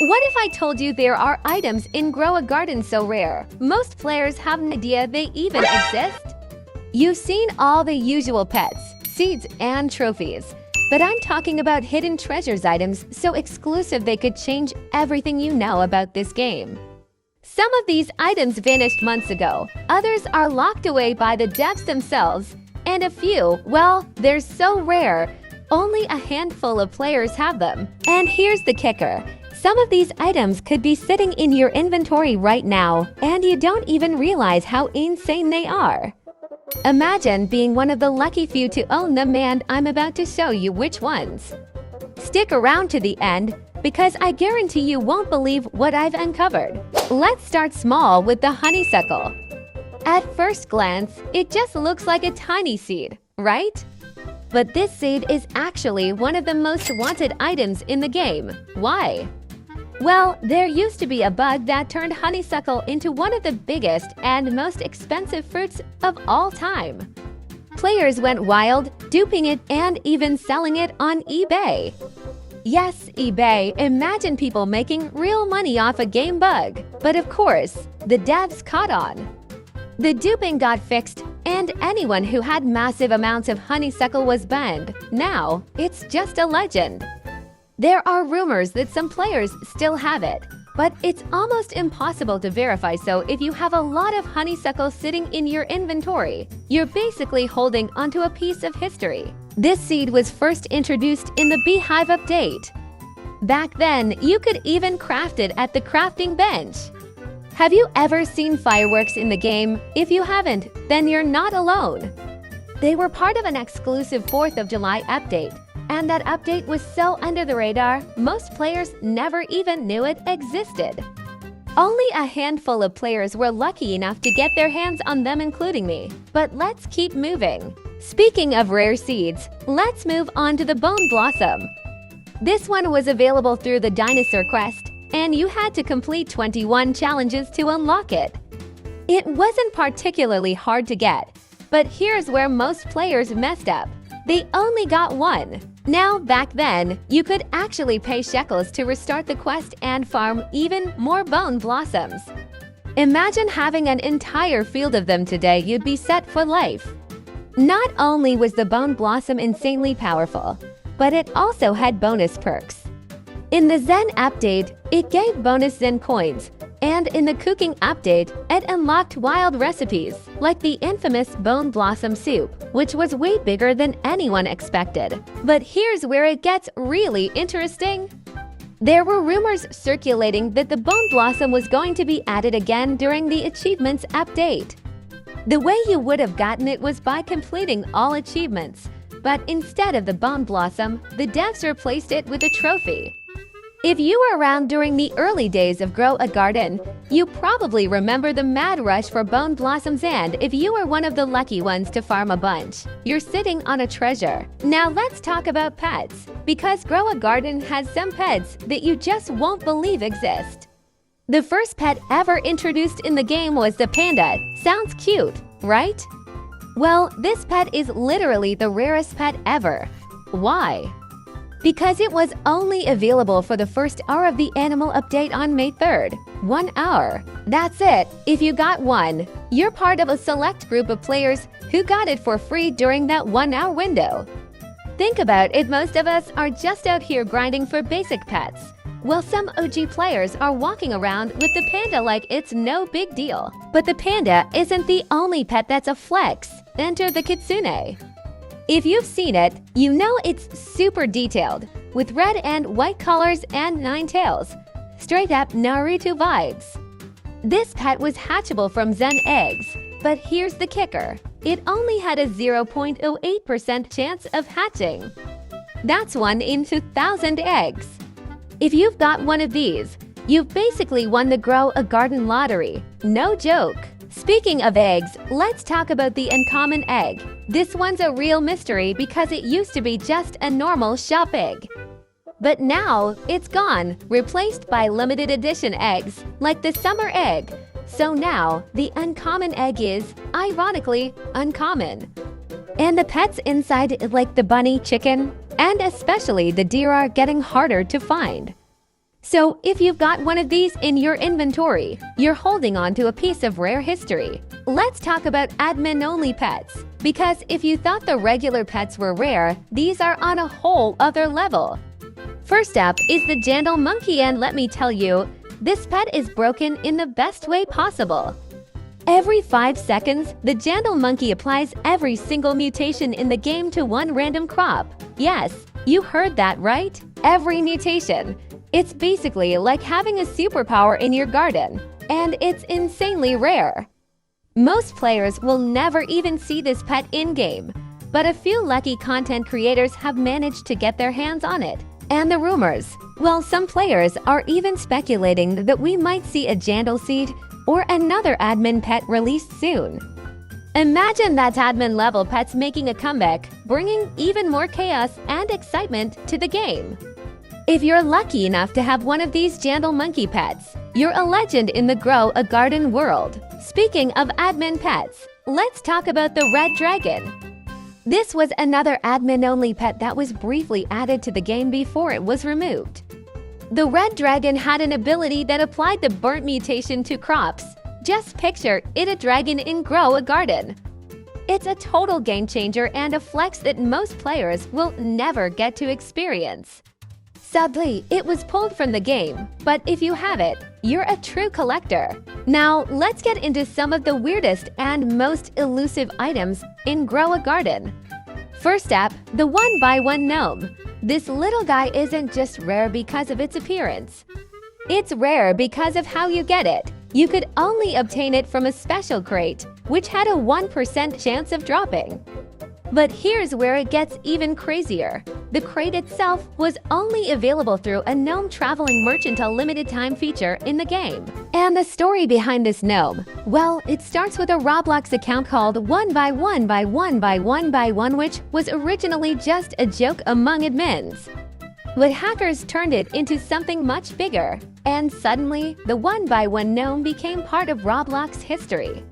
What if I told you there are items in Grow a Garden so rare, most players have no idea they even exist? You've seen all the usual pets, seeds, and trophies. But I'm talking about hidden treasures items so exclusive they could change everything you know about this game. Some of these items vanished months ago, others are locked away by the devs themselves, and a few, well, they're so rare, only a handful of players have them. And here's the kicker. Some of these items could be sitting in your inventory right now, and you don't even realize how insane they are. Imagine being one of the lucky few to own them, and I'm about to show you which ones. Stick around to the end, because I guarantee you won't believe what I've uncovered. Let's start small with the honeysuckle. At first glance, it just looks like a tiny seed, right? But this seed is actually one of the most wanted items in the game. Why? Well, there used to be a bug that turned honeysuckle into one of the biggest and most expensive fruits of all time. Players went wild, duping it and even selling it on eBay. Yes, eBay, imagine people making real money off a game bug. But of course, the devs caught on. The duping got fixed, and anyone who had massive amounts of honeysuckle was banned. Now, it's just a legend. There are rumors that some players still have it, but it's almost impossible to verify, so if you have a lot of honeysuckle sitting in your inventory, you're basically holding onto a piece of history. This seed was first introduced in the Beehive update. Back then, you could even craft it at the crafting bench. Have you ever seen fireworks in the game? If you haven't, then you're not alone. They were part of an exclusive 4th of July update. And that update was so under the radar, most players never even knew it existed. Only a handful of players were lucky enough to get their hands on them, including me. But let's keep moving. Speaking of rare seeds, let's move on to the Bone Blossom. This one was available through the Dinosaur Quest, and you had to complete 21 challenges to unlock it. It wasn't particularly hard to get, but here's where most players messed up. They only got one. Now, back then, you could actually pay shekels to restart the quest and farm even more bone blossoms. Imagine having an entire field of them today, you'd be set for life. Not only was the bone blossom insanely powerful, but it also had bonus perks. In the Zen update, it gave bonus Zen coins, and in the cooking update, it unlocked wild recipes, like the infamous bone blossom soup, which was way bigger than anyone expected. But here's where it gets really interesting. There were rumors circulating that the bone blossom was going to be added again during the achievements update. The way you would have gotten it was by completing all achievements, but instead of the bone blossom, the devs replaced it with a trophy. If you were around during the early days of Grow a Garden, you probably remember the mad rush for bone blossoms, and if you were one of the lucky ones to farm a bunch, you're sitting on a treasure. Now let's talk about pets, because Grow a Garden has some pets that you just won't believe exist. The first pet ever introduced in the game was the panda. Sounds cute, right? Well, this pet is literally the rarest pet ever. Why? Because it was only available for the first hour of the animal update on May 3rd. 1 hour. That's it. If you got one, you're part of a select group of players who got it for free during that 1 hour window. Think about it, most of us are just out here grinding for basic pets, while some OG players are walking around with the panda like it's no big deal. But the panda isn't the only pet that's a flex. Enter the kitsune. If you've seen it, you know it's super detailed, with red and white colors and 9 tails. Straight up Naruto vibes. This pet was hatchable from Zen eggs, but here's the kicker. It only had a 0.08% chance of hatching. That's 1 in 2,000 eggs. If you've got one of these, you've basically won the Grow a Garden lottery. No joke. Speaking of eggs, let's talk about the uncommon egg. This one's a real mystery because it used to be just a normal shop egg. But now, it's gone, replaced by limited edition eggs, like the summer egg. So now, the uncommon egg is, ironically, uncommon. And the pets inside, like the bunny, chicken, and especially the deer, are getting harder to find. So if you've got one of these in your inventory, you're holding on to a piece of rare history. Let's talk about admin-only pets. Because if you thought the regular pets were rare, these are on a whole other level. First up is the Jandal monkey, and let me tell you, this pet is broken in the best way possible. Every 5 seconds, the Jandal monkey applies every single mutation in the game to one random crop. Yes, you heard that right? Every mutation. It's basically like having a superpower in your garden, and it's insanely rare. Most players will never even see this pet in-game, but a few lucky content creators have managed to get their hands on it. And the rumors? Well, some players are even speculating that we might see a Jandal seed or another admin pet released soon. Imagine that admin-level pets making a comeback, bringing even more chaos and excitement to the game. If you're lucky enough to have one of these Jandal monkey pets, you're a legend in the Grow a Garden world. Speaking of admin pets, let's talk about the red dragon. This was another admin-only pet that was briefly added to the game before it was removed. The red dragon had an ability that applied the burnt mutation to crops. Just picture it, a dragon in Grow a Garden. It's a total game changer and a flex that most players will never get to experience. Sadly, it was pulled from the game, but if you have it, you're a true collector. Now, let's get into some of the weirdest and most elusive items in Grow a Garden. First up, the 1x1 gnome. This little guy isn't just rare because of its appearance. It's rare because of how you get it. You could only obtain it from a special crate, which had a 1% chance of dropping. But here's where it gets even crazier. The crate itself was only available through a gnome traveling merchant, a limited time feature in the game. And the story behind this gnome? Well, it starts with a Roblox account called 1x1x1x1x1, which was originally just a joke among admins. But hackers turned it into something much bigger, and suddenly, the 1x1 gnome became part of Roblox history.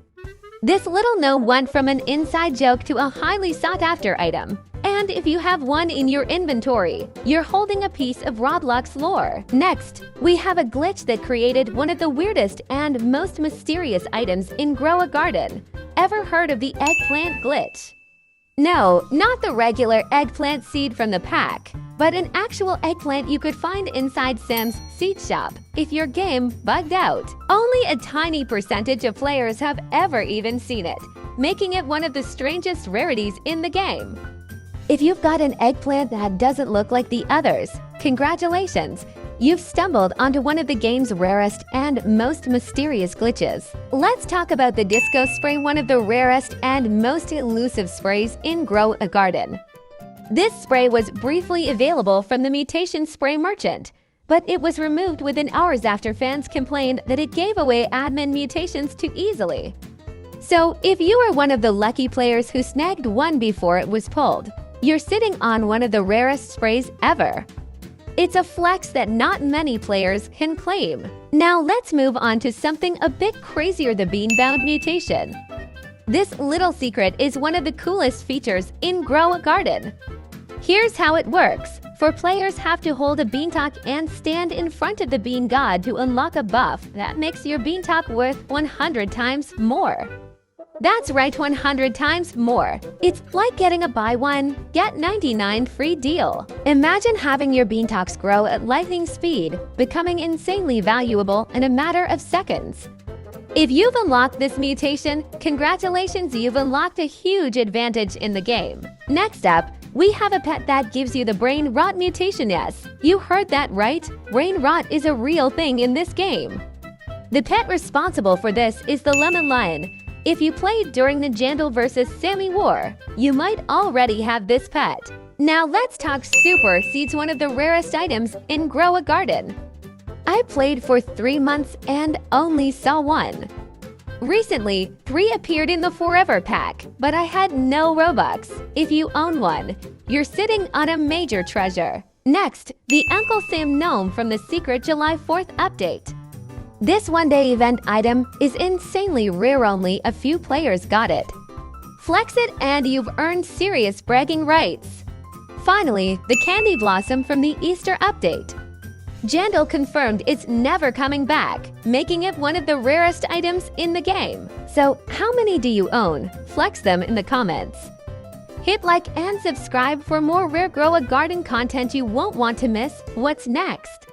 This little gnome went from an inside joke to a highly sought-after item. And if you have one in your inventory, you're holding a piece of Roblox lore. Next, we have a glitch that created one of the weirdest and most mysterious items in Grow a Garden. Ever heard of the eggplant glitch? No, not the regular eggplant seed from the pack, but an actual eggplant you could find inside Sam's seed shop if your game bugged out. Only a tiny percentage of players have ever even seen it, making it one of the strangest rarities in the game. If you've got an eggplant that doesn't look like the others, congratulations! You've stumbled onto one of the game's rarest and most mysterious glitches. Let's talk about the disco spray, one of the rarest and most elusive sprays in Grow a Garden. This spray was briefly available from the mutation spray merchant, but it was removed within hours after fans complained that it gave away admin mutations too easily. So if you are one of the lucky players who snagged one before it was pulled, you're sitting on one of the rarest sprays ever. It's a flex that not many players can claim. Now let's move on to something a bit crazier, the bean-bound mutation. This little secret is one of the coolest features in Grow a Garden. Here's how it works. For players have to hold a beanstalk and stand in front of the bean god to unlock a buff that makes your beanstalk worth 100 times more. That's right, 100 times more. It's like getting a buy one, get 99 free deal. Imagine having your beanstalks grow at lightning speed, becoming insanely valuable in a matter of seconds. If you've unlocked this mutation, congratulations, you've unlocked a huge advantage in the game. Next up, we have a pet that gives you the brain rot mutation. Yes, you heard that right. Brain rot is a real thing in this game. The pet responsible for this is the lemon lion. If you played during the Jandal vs. Sammy war, you might already have this pet. Now let's talk super seeds, one of the rarest items in Grow a Garden. I played for 3 months and only saw one. Recently, 3 appeared in the Forever pack, but I had no Robux. If you own one, you're sitting on a major treasure. Next, the Uncle Sam gnome from the secret July 4th update. This one-day event item is insanely rare, only a few players got it. Flex it and you've earned serious bragging rights. Finally, the candy blossom from the Easter update. Jandal confirmed it's never coming back, making it one of the rarest items in the game. So, how many do you own? Flex them in the comments. Hit like and subscribe for more rare Grow a Garden content you won't want to miss. What's next?